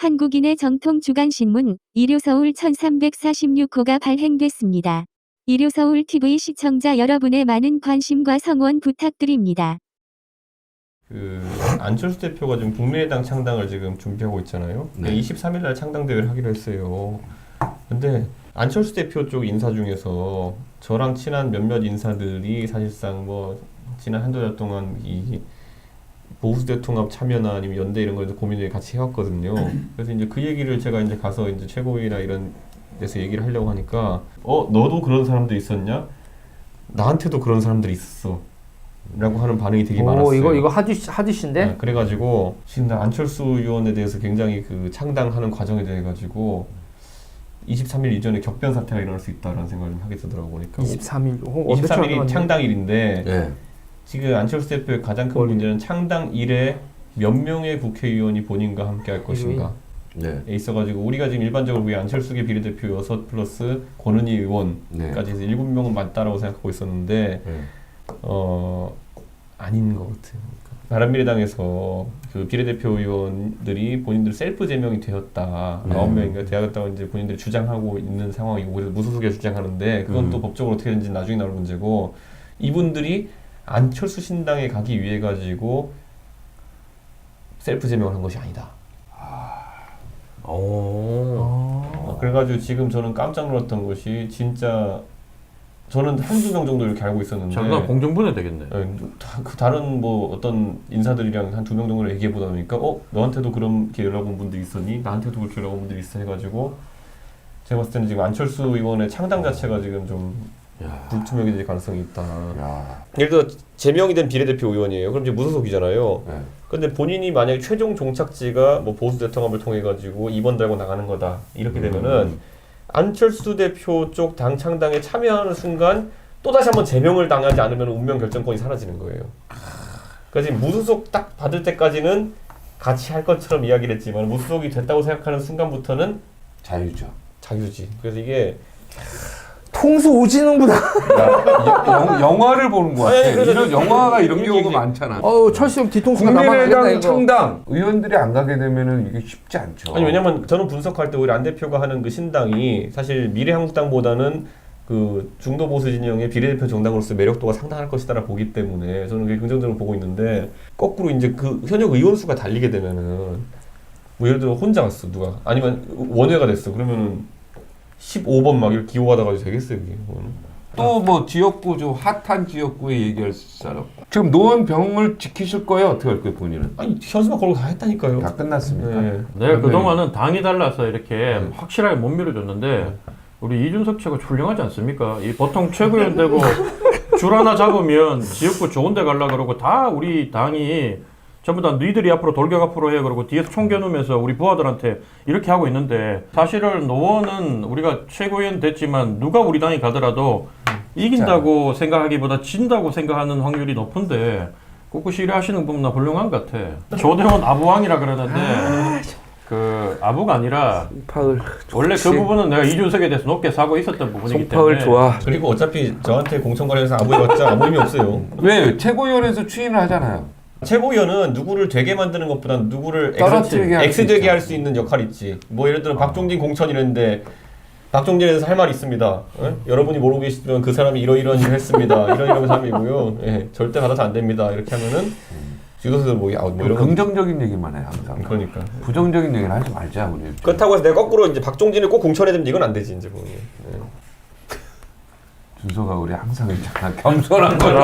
한국인의 정통 주간신문 일요서울 1346호가 발행됐습니다. 일요서울TV 시청자 여러분의 많은 관심과 성원 부탁드립니다. 안철수 대표가 지금 국민의당 창당을 지금 준비하고 있잖아요. 네. 23일 날 창당 대회를 하기로 했어요. 근데 안철수 대표 쪽 인사 중에서 저랑 친한 몇몇 인사들이 사실상 뭐 지난 한두 달 동안 이 보수대 통합 참여나 아니면 연대 이런 거에서 고민을 같이 해왔거든요. 그래서 이제 그 얘기를 제가 이제 가서 이제 최고위나 이런 데서 얘기를 하려고 하니까 너도 그런 사람도 있었냐? 나한테도 그런 사람들이 있었어. 라고 하는 반응이 되게 많았어요. 이거 하디신데? 네, 그래가지고 지금 나 안철수 의원에 대해서 굉장히 그 창당하는 과정에 대해 가지고 23일 이전에 격변 사태가 일어날 수 있다라는 생각을 좀 하게 되더라고 보니까. 23일이 창당일인데 네. 지금 안철수 대표의 가장 큰 문제는 창당일에 몇 명의 국회의원이 본인과 함께 할 것인가 네. 에 있어가지고 우리가 지금 일반적으로 우리 안철수계 비례대표 6 플러스 권은희 의원까지 해서 7명은 맞다라고 생각하고 있었는데 네. 아닌 것 같아요. 바른미래당에서 그 비례대표 의원들이 본인들 셀프 제명이 되었다. 9명인가 되었다고 이제 본인들이 주장하고 있는 상황이고 그래서 무소속에 주장하는데 그건 또 법적으로 어떻게 되는지 나중에 나올 문제고 이분들이 안철수 신당에 가기 위해 가지고 셀프 제명을 한 것이 아니다. 그래가지고 지금 저는 깜짝 놀랐던 것이 진짜 저는 한두 명 정도 이렇게 알고 있었는데 잠깐 공정분해 되겠네. 그 다른 뭐 어떤 인사들이랑 한 2명 정도를 얘기해보다 보니까 너한테도 그렇게 연락 온 분들이 있었니? 나한테도 그렇게 연락 온 분들이 있어 해가지고 제가 봤을 때는 지금 안철수 의원의 창당 자체가 지금 좀 불투명해질 가능성이 있다. 예를 들어 제명이 된 비례대표 의원이에요. 그럼 이제 무소속이잖아요. 네. 근데 본인이 만약에 최종 종착지가 뭐 보수 대통합을 통해 가지고 2번 달고 나가는 거다 이렇게 되면은 안철수 대표 쪽 당 창당에 참여하는 순간 또다시 한번 제명을 당하지 않으면 운명 결정권이 사라지는 거예요. 그래서 무소속 딱 받을 때까지는 같이 할 것처럼 이야기를 했지만 무소속이 됐다고 생각하는 순간부터는 자유죠. 자유지. 그래서 이게 통수 오지는구나. 영화를 보는 것 같아. 아니, 이런 영화가 이런 이게 경우가 많잖아. 철수 형 뒤통수가 국민의당 창당 의원들이 안 가게 되면은 이게 쉽지 않죠. 아니 왜냐면 저는 분석할 때 우리 안 대표가 하는 그 신당이 사실 미래한국당보다는 그 중도 보수 진영의 비례대표 정당으로서 매력도가 상당할 것이다라 보기 때문에 저는 그게 긍정적으로 보고 있는데 거꾸로 이제 그 현역 의원 수가 달리게 되면은 뭐 예를 들어 혼자 갔어 누가 아니면 원외가 됐어 그러면은 15번 막 이렇게 기호가 가지고 되겠어요 이게. 또 뭐 지역구 좀 핫한 지역구에 얘기할 사람. 지금 노원병을 지키실 거예요? 어떻게 할 거예요 본인은? 아니 현수막 걸고 다 했다니까요. 다 끝났습니까? 네. 내가 그동안은 당이 달라서 이렇게 확실하게 못 밀어줬는데 우리 이준석 최고 훌륭하지 않습니까? 이 보통 최고위원 되고 줄 하나 잡으면 지역구 좋은 데 가려고 그러고 다 우리 당이 전부 다 너희들이 앞으로 돌격 앞으로 해 그러고 뒤에서 총 겨누면서 우리 부하들한테 이렇게 하고 있는데 사실은 노원은 우리가 최고위원 됐지만 누가 우리 당이 가더라도 이긴다고 생각하기보다 진다고 생각하는 확률이 높은데 꿋꿋이 일하시는 분은 훌륭한 것 같아. 조대원 아부왕이라 그러는데 그 아부가 아니라 원래 그 부분은 내가 이준석에 대해서 높게 사고 있었던 부분이기 때문에 좋아. 그리고 어차피 저한테 공천 관련해서 아무해봤자 아무 의미 없어요. 왜? 최고위원회에서 추인을 하잖아요. 최고위원은 누구를 되게 만드는 것보다는 누구를 떨어뜨리게 할 수 X되게 있죠. 할 수 있는 역할이 있지. 뭐 예를 들어 박종진 공천이랬는데 박종진에 대해서 할 말이 있습니다. 여러분이 모르고 계시지만 그 사람이 이러이러한 일을 했습니다. 이런 사람이고요. 절대 받아서 안 됩니다. 이렇게 하면은 지도자들 뭐 이런 거 긍정적인 얘기만 해 항상. 그러니까 부정적인 얘기는 하지 말자 우리. 그렇다고 해서 내가 거꾸로 이제 박종진을 꼭 공천해야 되는데 이건 안 되지 이제 뭐. 준서가 우리 항상 있잖아 겸손한 거죠.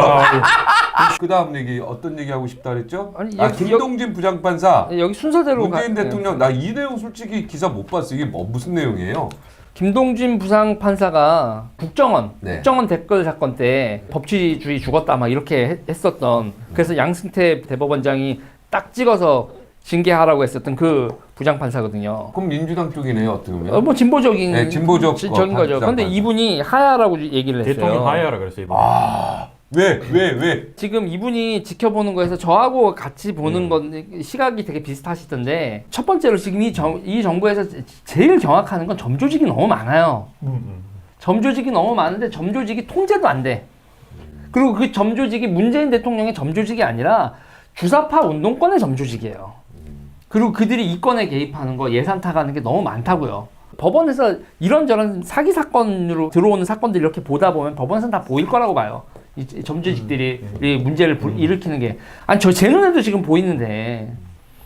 그 다음 얘기 어떤 얘기 하고 싶다 그랬죠? 아니, 김동진 부장판사 여기 순서대로 문재인 대통령 나 이 내용 솔직히 기사 못 봤어. 이게 무슨 내용이에요? 김동진 부장판사가 국정원 네. 댓글 사건 때 법치주의 죽었다 막 이렇게 했었던 그래서 양승태 대법원장이 딱 찍어서 징계하라고 했었던 그 부장판사거든요. 그럼 민주당 쪽이네요 어떻게 보면. 뭐 진보적인 네, 진보적인 거죠. 근데 이분이 하야라고 얘기를 했어요. 대통령 하야라 그랬어요 이번. 왜? 지금 이분이 지켜보는 거에서 저하고 같이 보는 건 시각이 되게 비슷하시던데 첫 번째로 지금 이 정부에서 제일 경악하는 건 점조직이 너무 많아요. 점조직이 너무 많은데 점조직이 통제도 안 돼. 그리고 그 점조직이 문재인 대통령의 점조직이 아니라 주사파 운동권의 점조직이에요. 그리고 그들이 이권에 개입하는 거, 예산 타가는 게 너무 많다고요. 법원에서 이런저런 사기 사건으로 들어오는 사건들 이렇게 보다 보면 법원에서는 다 보일 거라고 봐요. 이 점주직들이 이 문제를 일으키는 게. 아니, 제 눈에도 지금 보이는데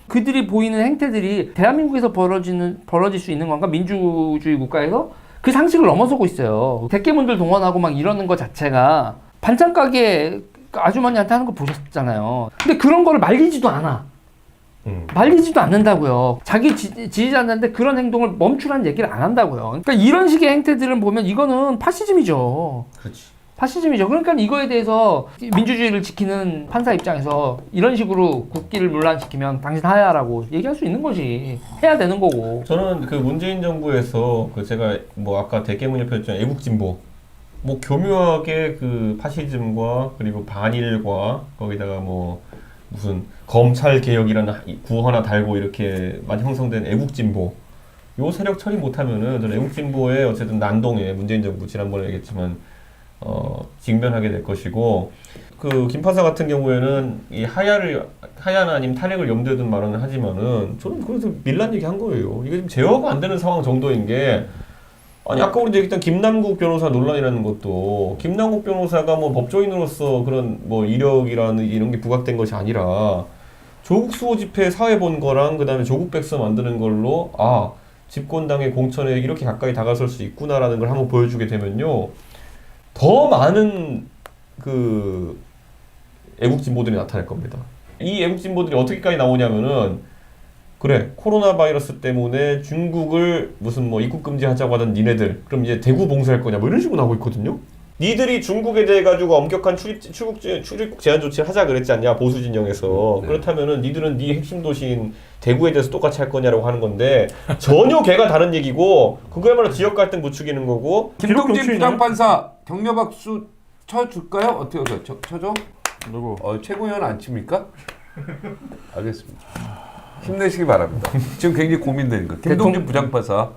그들이 보이는 행태들이 대한민국에서 벌어질 수 있는 건가? 민주주의 국가에서 그 상식을 넘어서고 있어요. 대깨문들 동원하고 막 이러는 것 자체가 반찬 가게 아주머니한테 하는 거 보셨잖아요. 근데 그런 거를 말리지도 않아. 말리지도 않는다고요. 자기 지지자한테 그런 행동을 멈추라는 얘기를 안 한다고요. 그러니까 이런 식의 행태들을 보면 이거는 파시즘이죠. 그렇지. 파시즘이죠. 그러니까 이거에 대해서 민주주의를 지키는 판사 입장에서 이런 식으로 국기를 문란시키면 당신 하야라고 얘기할 수 있는 거지. 해야 되는 거고. 저는 그 문재인 정부에서 그 제가 뭐 아까 대깨문이 폈던 애국진보 뭐 교묘하게 그 파시즘과 그리고 반일과 거기다가 뭐 무슨 검찰 개혁이라는 구 하나 달고 이렇게 많이 형성된 애국진보 요 세력 처리 못하면은 저는 애국진보의 어쨌든 난동에 문재인 정부 지난번에 얘기했지만 직면하게 될 것이고 그 김판사 같은 경우에는 이 하야나 아니면 탄핵을 염두에 둔 말은 하지만은 저는 그래서 밀란 얘기 한 거예요. 이게 지금 제어가 안 되는 상황 정도인 게 아니 아까 우리 얘기했던 김남국 변호사 논란이라는 것도 김남국 변호사가 뭐 법조인으로서 그런 뭐 이력이라는 이런 게 부각된 것이 아니라 조국 수호 집회 사회 본 거랑 그다음에 조국 백서 만드는 걸로 아 집권당의 공천에 이렇게 가까이 다가설 수 있구나라는 걸 한번 보여주게 되면요 더 많은 그 애국진보들이 나타날 겁니다. 이 애국진보들이 어떻게까지 나오냐면은 그래 코로나 바이러스 때문에 중국을 무슨 뭐 입국 금지하자고 하던 니네들 그럼 이제 대구 봉쇄할 거냐 뭐 이런 식으로 나오고 있거든요. 니들이 중국에 대해 가지고 엄격한 출입국 제한 조치를 하자 그랬지 않냐 보수 진영에서. 네. 그렇다면은 니들은 네 핵심 도시인 대구에 대해서 똑같이 할 거냐라고 하는 건데 전혀 걔가 다른 얘기고 그거야말로 지역 갈등 부추기는 거고. 김동진 정치인이네. 부장판사 격려 박수 쳐줄까요? 어떻게 할까요? 쳐줘? 누구? 최고위원 안 칩니까? 알겠습니다. 힘내시기 바랍니다. 지금 굉장히 고민되는 거. 김동진 부장판사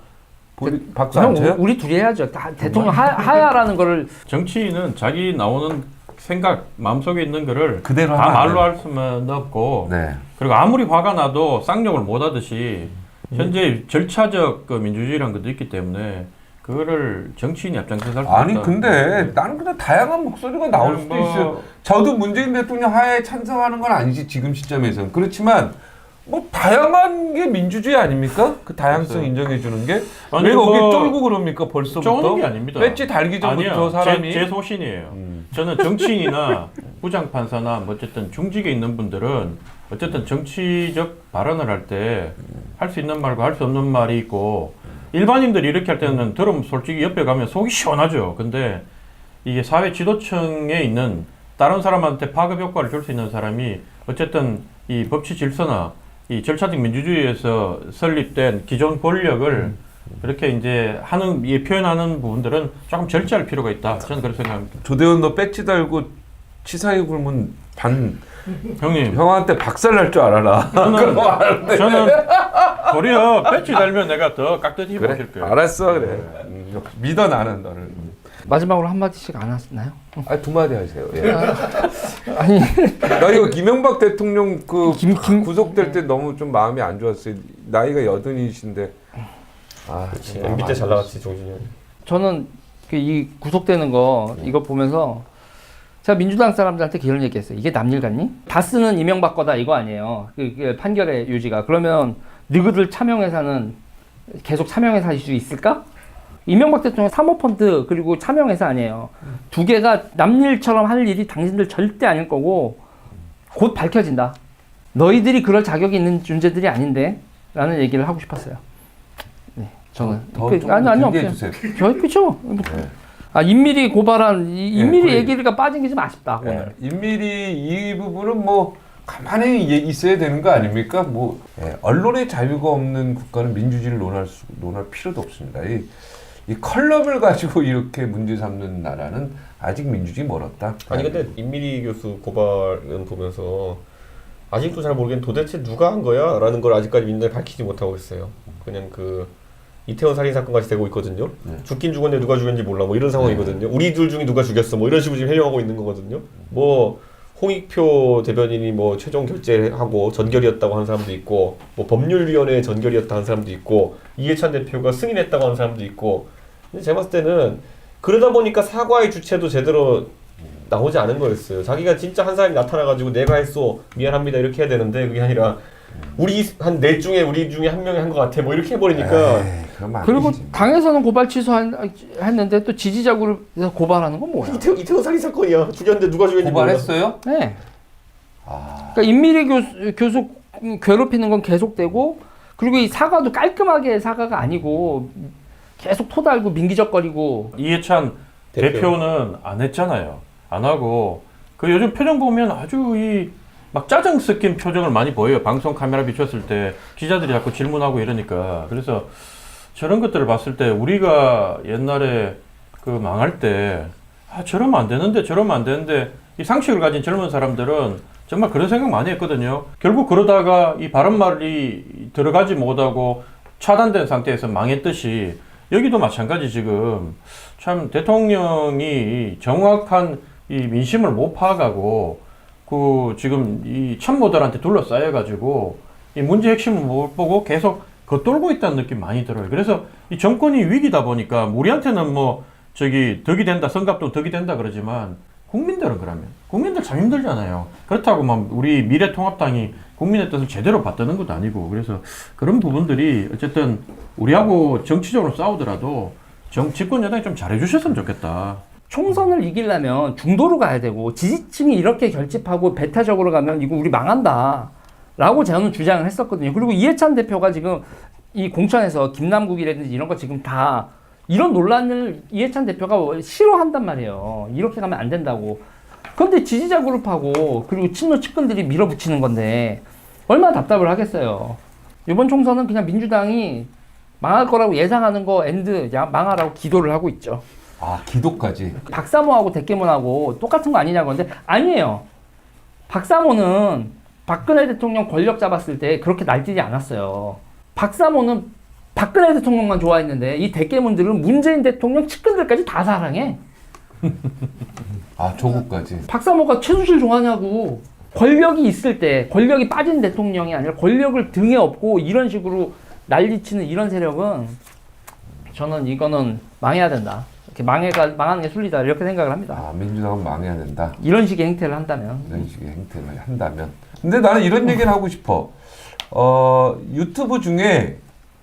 박수 안 쳐요? 우리 둘이 해야죠. 다 대통령 하야라는 거를 정치인은 자기 나오는 생각, 마음속에 있는 거를 그대로 다 하면 안 말로 돼요. 할 수는 없고 네. 그리고 아무리 화가 나도 쌍욕을 못 하듯이 현재 절차적 그 민주주의라는 것도 있기 때문에 그거를 정치인이 앞장서서 할 수 아니 없다. 근데 나는 그냥 다양한 목소리가 나올 수도 있어요. 저도 문재인 대통령 하야에 찬성하는 건 아니지 지금 시점에서는. 그렇지만 뭐 다양한 게 민주주의 아닙니까? 그 다양성 그렇죠. 인정해 주는 게. 아니, 왜 거기 뭐 쫄고 그럽니까 벌써부터? 쪼는 게 아닙니다. 배지 달기 전부터 아니요. 사람이. 제 소신이에요. 저는 정치인이나 부장판사나 뭐 어쨌든 중직에 있는 분들은 어쨌든 정치적 발언을 할 때 할 수 있는 말과 할 수 없는 말이 있고 일반인들이 이렇게 할 때는 들으면 솔직히 옆에 가면 속이 시원하죠. 근데 이게 사회 지도층에 있는 다른 사람한테 파급 효과를 줄 수 있는 사람이 어쨌든 이 법치 질서나 이 절차적 민주주의에서 설립된 기존 권력을 그렇게 이제 표현하는 부분들은 조금 절제할 필요가 있다. 저는 그렇게 생각합니다. 조대원 너 배지 달고 치사하게 굴면 형님, 형한테 박살 날 줄 알아라. 저는 도리어 배치 달면 내가 더 깍듯이 그래? 보실 거예요. 알았어 그래. 믿어 나는 너를. 마지막으로 한 마디씩 안 하시나요? 두 마디 하세요. 예. 아니 나 이거 김영박 대통령 구속될 때 너무 좀 마음이 안 좋았어요. 나이가 80이신데. MB 때 잘 나갔지 정진이 형. 저는 이 구속되는 거 이거 보면서 제가 민주당 사람들한테 이런 얘기했어요. 이게 남일 같니? 다스는 이명박 거다 이거 아니에요. 그 판결의 유지가. 그러면 너희들 차명회사는 계속 차명회사일 수 있을까? 이명박 대통령 사모펀드 그리고 차명회사 아니에요. 두 개가 남일처럼 할 일이 당신들 절대 아닐 거고 곧 밝혀진다. 너희들이 그럴 자격이 있는 존재들이 아닌데 라는 얘기를 하고 싶었어요. 네, 저는 아니 없어요. 주세요. 그렇죠. 네. 인밀이 고발한 인밀이 그래. 얘기가 빠진 게 좀 아쉽다. 네. 오늘. 인밀이 이 부분은 뭐 가만히 있어야 되는 거 아닙니까? 뭐 언론의 자유가 없는 국가는 민주주의를 논할 필요도 없습니다. 이 컬럼을 가지고 이렇게 문제 삼는 나라는 아직 민주주의 멀었다. 아니 근데 임미리 교수 고발은 보면서 아직도 잘 모르겠는데 도대체 누가 한 거야? 라는 걸 아직까지 민주당이 밝히지 못하고 있어요. 그냥 그 이태원 살인 사건 같이 되고 있거든요. 죽긴 죽었는데 누가 죽였는지 몰라 뭐 이런 상황이거든요. 우리 둘 중에 누가 죽였어 뭐 이런 식으로 지금 해명하고 있는 거거든요. 뭐 홍익표 대변인이 뭐 최종 결재하고 전결이었다고 하는 사람도 있고, 뭐 법률위원회 전결이었다고 하는 사람도 있고, 이해찬 대표가 승인했다고 하는 사람도 있고. 근데 제가 봤을 때는 그러다 보니까 사과의 주체도 제대로 나오지 않은 거였어요. 자기가 진짜 한 사람이 나타나가지고 내가 했어, 미안합니다 이렇게 해야 되는데 그게 아니라 우리 한 넷 중에 우리 중에 한 명이 한 것 같아 뭐 이렇게 해버리니까. 그러면 안 그리고 되지. 당에서는 고발 취소했는데 또 지지자 그룹에서 고발하는 건 뭐야? 이태원 살인 사건이야. 죽였는데 누가 죽였는지 몰라. 고발했어요? 네. 아, 그러니까 임미리 교수 괴롭히는 건 계속되고, 그리고 이 사과도 깔끔하게 사과가 아니고 계속 토달고 민기적거리고. 이해찬 대표는 안 했잖아요. 안 하고 그 요즘 표정 보면 아주 이 막 짜증 섞인 표정을 많이 보여요. 방송 카메라 비췄을 때 기자들이 자꾸 질문하고 이러니까. 그래서 저런 것들을 봤을 때 우리가 옛날에 그 망할 때 저러면 안 되는데 저러면 안 되는데 이 상식을 가진 젊은 사람들은 정말 그런 생각 많이 했거든요. 결국 그러다가 이 바른말이 들어가지 못하고 차단된 상태에서 망했듯이 여기도 마찬가지. 지금 참 대통령이 정확한 이 민심을 못 파악하고 그 지금 이 참모들한테 둘러싸여 가지고 이 문제 핵심을 못 보고 계속 겉돌고 있다는 느낌 많이 들어요. 그래서 이 정권이 위기다 보니까 우리한테는 뭐 저기 덕이 된다, 성갑도 덕이 된다 그러지만 국민들은 그러면 국민들 참 힘들잖아요. 그렇다고 막 우리 미래통합당이 국민의 뜻을 제대로 받드는 것도 아니고. 그래서 그런 부분들이 어쨌든 우리하고 정치적으로 싸우더라도 집권 여당이 좀 잘해주셨으면 좋겠다. 총선을 이기려면 중도로 가야 되고, 지지층이 이렇게 결집하고 배타적으로 가면 이거 우리 망한다 라고 저는 주장을 했었거든요. 그리고 이해찬 대표가 지금 이 공천에서 김남국이라든지 이런 거 지금 다 이런 논란을 이해찬 대표가 싫어한단 말이에요. 이렇게 가면 안 된다고. 그런데 지지자 그룹하고 그리고 친노 측근들이 밀어붙이는 건데 얼마나 답답을 하겠어요. 이번 총선은 그냥 민주당이 망할 거라고 예상하는 거 망하라고 기도를 하고 있죠. 아, 기도까지. 박사모하고 대깨문하고 똑같은 거 아니냐고. 근데 아니에요. 박사모는 박근혜 대통령 권력 잡았을 때 그렇게 날뛰지 않았어요. 박사모는 박근혜 대통령만 좋아했는데 이 대깨문들은 문재인 대통령 측근들까지 다 사랑해. 아, 조국까지. 박사모가 최순실 좋아하냐고. 권력이 있을 때, 권력이 빠진 대통령이 아니라 권력을 등에 업고 이런 식으로 난리치는 이런 세력은 저는 이거는 망해야 된다. 이렇게 망하는 게 순리다 이렇게 생각을 합니다. 아, 민주당은 망해야 된다. 이런 식의 행태를 한다면. 이런 식의 행태를 한다면. 근데 나는 이런 얘기를 하고 싶어. 유튜브 중에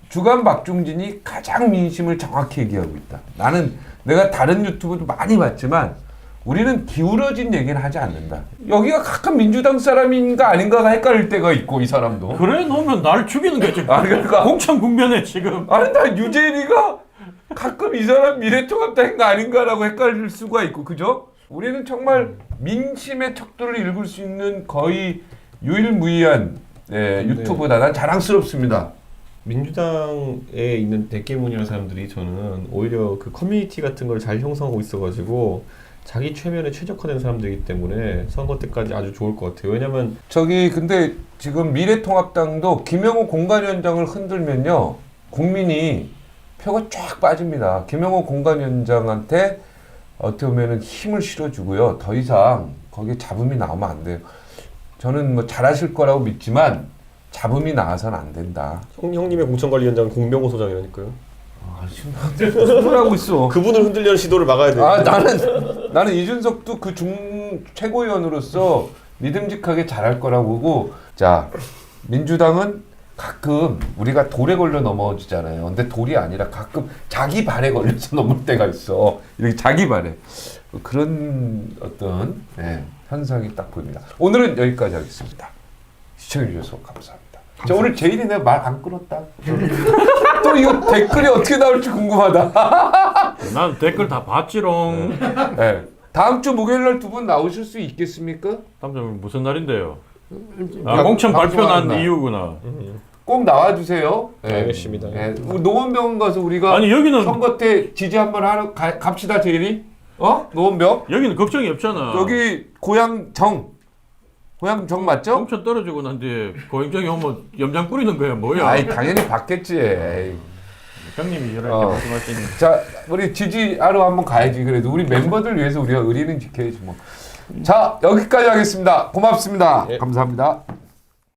주간 박중진이 가장 민심을 정확히 얘기하고 있다. 나는 내가 다른 유튜브도 많이 봤지만 우리는 기울어진 얘기는 하지 않는다. 여기가 가끔 민주당 사람인가 아닌가가 헷갈릴 때가 있고, 이 사람도. 그래 놓으면 나를 죽이는 거야 지금. 그러니까 공천 국면에 지금. 아니, 나 유재리가 가끔 이 사람 미래통합당인가 아닌가라고 헷갈릴 수가 있고, 그죠? 우리는 정말 민심의 척도를 읽을 수 있는 거의 유일무이한 유튜브다. 난 자랑스럽습니다. 민주당에 있는 대깨문이라는 사람들이 저는 오히려 그 커뮤니티 같은 걸 잘 형성하고 있어가지고 자기 최면에 최적화된 사람들이기 때문에 선거 때까지 아주 좋을 것 같아요. 왜냐면 근데 지금 미래통합당도 김영호 공관위원장을 흔들면요, 국민이 표가 쫙 빠집니다. 김영호 공관위원장한테 어떻게 보면은 힘을 실어주고요. 더 이상 거기에 잡음이 나오면 안 돼요. 저는 뭐 잘하실 거라고 믿지만 잡음이 나와서는 안 된다. 형님의 공천관리위원장은 공명호 소장이라니까요. 아, 지금 소리 하고 있어. 그분을 흔들려는 시도를 막아야 돼요. 아, 나는 이준석도 그 최고위원으로서 믿음직하게 잘할 거라고 보고. 자, 민주당은 가끔 우리가 돌에 걸려 넘어지잖아요. 근데 돌이 아니라 가끔 자기 발에 걸려서 넘을 때가 있어. 이렇게 자기 발에. 그런 어떤 현상이 딱 보입니다. 오늘은 여기까지 하겠습니다. 시청해주셔서 감사합니다. 저 오늘 제일이 내가 말 안 끊었다. 또 이거 댓글이 어떻게 나올지 궁금하다. 난 댓글 다 봤지롱. 네. 다음 주 목요일날 두 분 나오실 수 있겠습니까? 다음 주 무슨 날인데요? 아, 공천 발표난 방송하는 날. 이유구나. 꼭 나와주세요. 네. 알겠습니다. 네. 노원병원 가서 우리가 아니 여기는 선거 때 지지 한번 하러 갑시다, 제일이. 노원병. 여기는 걱정이 없잖아. 여기 고향 정 맞죠? 공천 떨어지고 난 뒤에 고행정이 오면 염장 뿌리는 거야 뭐야? 아이, 당연히 받겠지. 에이. 형님이 이렇게 어. 말씀하시니. 자, 우리 지지하러 한번 가야지. 그래도 우리 멤버들 위해서 우리가 의리는 지켜야지 뭐. 자, 여기까지 하겠습니다. 고맙습니다. 예. 감사합니다.